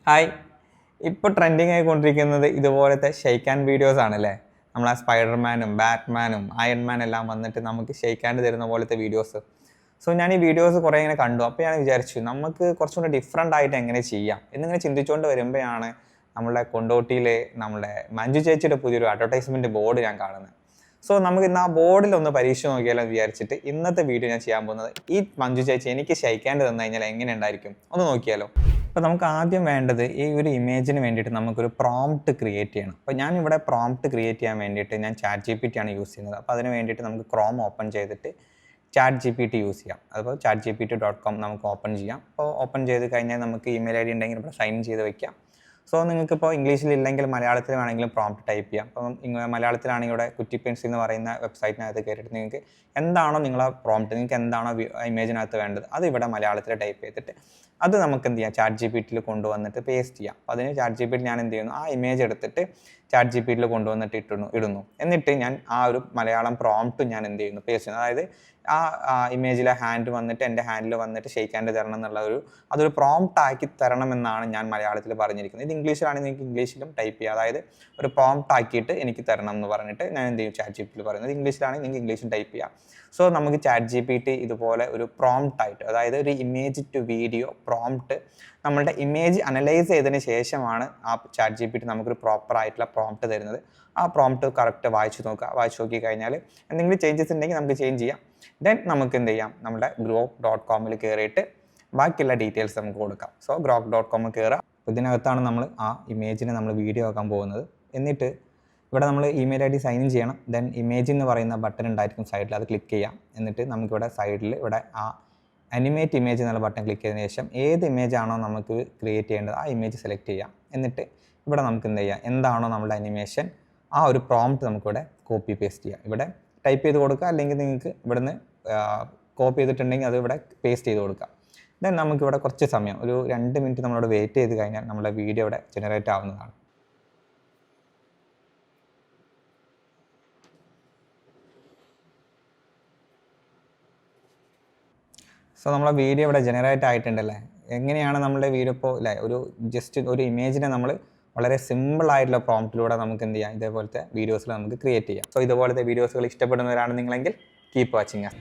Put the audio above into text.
Hi, ഇപ്പോൾ trending ആയിക്കൊണ്ടിരിക്കുന്നത് ഇതുപോലത്തെ shake hand videos ആണല്ലേ. നമ്മളെ സ്പൈഡർമാനും ബാറ്റ്മാനും അയൺമാൻ എല്ലാം വന്നിട്ട് നമുക്ക് ഷെയ്ക്ക് ഹാൻഡ് തരുന്ന പോലത്തെ വീഡിയോസ്. സോ ഞാൻ ഈ വീഡിയോസ് കുറേ ഇങ്ങനെ കണ്ടു. അപ്പോൾ ഞാൻ വിചാരിച്ചു നമുക്ക് കുറച്ചുകൂടി ഡിഫറെൻ്റ് ആയിട്ട് എങ്ങനെ ചെയ്യാം എന്നിങ്ങനെ ചിന്തിച്ചുകൊണ്ട് വരുമ്പോഴാണ് നമ്മളെ കൊണ്ടോട്ടിയിലെ നമ്മുടെ മഞ്ജു ചേച്ചിയുടെ പുതിയൊരു അഡ്വർടൈസ്മെൻറ്റ് ബോർഡ് ഞാൻ കാണുന്നത്. സോ നമുക്ക് ഇന്ന് ആ ബോർഡിലൊന്ന് പരീക്ഷ നോക്കിയാലോ എന്ന് വിചാരിച്ചിട്ട് ഇന്നത്തെ വീഡിയോ ഞാൻ ചെയ്യാൻ പോകുന്നത് ഈ മഞ്ജു ചേച്ചി എനിക്ക് ഷെയ്ക്ക് ഹാൻഡ് തന്നു കഴിഞ്ഞാൽ എങ്ങനെ ഉണ്ടായിരിക്കും ഒന്ന് നോക്കിയാലോ. അപ്പോൾ നമുക്ക് ആദ്യം വേണ്ടത് ഈ ഒരു ഇമേജിന് വേണ്ടിയിട്ട് നമുക്കൊരു പ്രോംപ്റ്റ് ക്രിയേറ്റ് ചെയ്യണം. അപ്പോൾ ഞാൻ ഇവിടെ പ്രോംപ്റ്റ് ക്രിയേറ്റ് ചെയ്യാൻ വേണ്ടിയിട്ട് ഞാൻ ChatGPT ആണ് യൂസ് ചെയ്യുന്നത്. അപ്പോൾ അതിന് വേണ്ടിയിട്ട് നമുക്ക് ക്രോം ഓപ്പൺ ചെയ്തിട്ട് ChatGPT യൂസ് ചെയ്യാം. അപ്പോൾ chatgpt.com നമുക്ക് ഓപ്പൺ ചെയ്യാം. അപ്പോൾ ഓപ്പൺ ചെയ്ത് കഴിഞ്ഞാൽ നമുക്ക് ഇമെയിൽ ID ഉണ്ടെങ്കിൽ ഇവിടെ സൈൻ ചെയ്ത് വയ്ക്കാം. സോ നിങ്ങൾക്കിപ്പോൾ ഇംഗ്ലീഷിലില്ലെങ്കിൽ മലയാളത്തിൽ വേണമെങ്കിലും പ്രോംപ്റ്റ് ടൈപ്പ് ചെയ്യാം. അപ്പം മലയാളത്തിലാണെങ്കിൽ ഇവിടെ കുറ്റിപ്പെൻസ് എന്ന് പറയുന്ന വെബ്സൈറ്റിനകത്ത് കയറിയിട്ട് നിങ്ങൾക്ക് എന്താണോ നിങ്ങളെ പ്രോംപ്റ്റ്, നിങ്ങൾക്ക് എന്താണോ ഇമേജിനകത്ത് വേണ്ടത് അത് ഇവിടെ മലയാളത്തിൽ ടൈപ്പ് ചെയ്തിട്ട് അത് നമുക്ക് എന്ത് ചെയ്യാം ChatGPTയിൽ കൊണ്ടുവന്നിട്ട് പേസ്റ്റ് ചെയ്യാം. അപ്പോൾ അതിന് ChatGPT ഞാൻ എന്ത് ചെയ്യുന്നു, ആ ഇമേജ് എടുത്തിട്ട് ChatGPTയിൽ കൊണ്ടുവന്നിട്ട് ഇടുന്നു. എന്നിട്ട് ഞാൻ ആ ഒരു മലയാളം പ്രോംപ്റ്റ് ഞാൻ എന്ത് ചെയ്യുന്നു, പേസ്റ്റ് ചെയ്യുന്നു. അതായത് ആ ഇമേജിലെ ഹാൻഡ് വന്നിട്ട് എൻ്റെ ഹാൻഡിൽ വന്നിട്ട് ഷെയ്ക്ക് ഹാൻഡ് തരണം എന്നുള്ള അതൊരു പ്രോംപ്റ്റ് ആക്കി തരണമെന്നാണ് ഞാൻ മലയാളത്തിൽ പറഞ്ഞിരിക്കുന്നത്. ഇത് ഇംഗ്ലീഷിലാണെങ്കിൽ നിങ്ങൾക്ക് ഇംഗ്ലീഷിലും ടൈപ്പ് ചെയ്യാം. അതായത് ഒരു പ്രോംപ്റ്റ് ആക്കിയിട്ട് എനിക്ക് തരണം എന്ന് പറഞ്ഞിട്ട് ഞാൻ എന്ത് ചെയ്യും ChatGPTയിൽ പറയുന്നത്. ഇംഗ്ലീഷിലാണെങ്കിൽ നിങ്ങൾക്ക് ഇംഗ്ലീഷും ടൈപ്പ് ചെയ്യാം. സോ നമുക്ക് ChatGPT ഇതുപോലെ ഒരു പ്രോംപ്റ്റ് ആയിട്ട്, അതായത് ഒരു ഇമേജ് ടു വീഡിയോ പ്രോംപ്റ്റ് നമ്മളുടെ ഇമേജ് അനലൈസ് ചെയ്തതിന് ശേഷമാണ് ആ ChatGPT നമുക്കൊരു പ്രോപ്പർ ആയിട്ടുള്ള പ്രോംപ്റ്റ് തരുന്നത്. ആ പ്രോംപ്റ്റ് കറക്റ്റ് വായിച്ച് നോക്കി കഴിഞ്ഞാൽ എന്തെങ്കിലും ചേഞ്ചസ് ഉണ്ടെങ്കിൽ നമുക്ക് ചേഞ്ച് ചെയ്യാം. ദെൻ നമുക്ക് എന്ത് ചെയ്യാം, നമ്മുടെ grok.com കയറിയിട്ട് ബാക്കിയുള്ള ഡീറ്റെയിൽസ് നമുക്ക് കൊടുക്കാം. സോ grok.com കയറുക. ഇതിനകത്താണ് നമ്മൾ ആ ഇമേജിനെ നമ്മൾ വീഡിയോ ആക്കാൻ പോകുന്നത്. എന്നിട്ട് ഇവിടെ നമ്മൾ ഇമെയിൽ ID സൈൻ ഇൻ ചെയ്യണം. ദെൻ ഇമേജ് എന്ന് പറയുന്ന ബട്ടൺ ഉണ്ടായിരിക്കും സൈഡിൽ, അത് ക്ലിക്ക് ചെയ്യാം. എന്നിട്ട് നമുക്കിവിടെ സൈഡിൽ ഇവിടെ ആ അനിമേറ്റ് ഇമേജ് എന്നുള്ള ബട്ടൺ ക്ലിക്ക് ചെയ്തതിന് ശേഷം ഏത് ഇമേജ് ആണോ നമുക്ക് ക്രിയേറ്റ് ചെയ്യേണ്ടത് ആ ഇമേജ് സെലക്ട് ചെയ്യാം. എന്നിട്ട് ഇവിടെ നമുക്ക് എന്ത് ചെയ്യാം, എന്താണോ നമ്മുടെ അനിമേഷൻ ആ ഒരു പ്രോംപ്റ്റ് നമുക്കിവിടെ കോപ്പി പേസ്റ്റ് ചെയ്യാം. ഇവിടെ ടൈപ്പ് ചെയ്ത് കൊടുക്കുക, അല്ലെങ്കിൽ നിങ്ങൾക്ക് ഇവിടുന്ന് കോപ്പി ചെയ്തിട്ടുണ്ടെങ്കിൽ അത് ഇവിടെ പേസ്റ്റ് ചെയ്ത് കൊടുക്കുക. ദെൻ നമുക്കിവിടെ കുറച്ച് സമയം ഒരു 2 മിനിറ്റ് നമ്മളിവിടെ വെയിറ്റ് ചെയ്ത് കഴിഞ്ഞാൽ നമ്മുടെ വീഡിയോ ഇവിടെ ജനറേറ്റ് ആവുന്നതാണ്. സോ നമ്മളെ വീഡിയോ ഇവിടെ ജനറേറ്റ് ആയിട്ടുണ്ടല്ലേ. എങ്ങനെയാണ് നമ്മുടെ വീഡിയോ ഇപ്പോൾ അല്ലേ, ജസ്റ്റ് ഒരു ഇമേജിനെ നമ്മൾ വളരെ സിമ്പിൾ ആയിട്ടുള്ള പ്രോംപ്റ്റിലൂടെ നമുക്ക് എന്ത് ചെയ്യാം, ഇതേപോലത്തെ വീഡിയോസിൽ നമുക്ക് ക്രിയേറ്റ് ചെയ്യാം. സോ ഇതുപോലത്തെ വീഡിയോസുകൾ ഇഷ്ടപ്പെടുന്നവരാണ് നിങ്ങളെങ്കിൽ കീപ്പ് വാച്ചിങ്.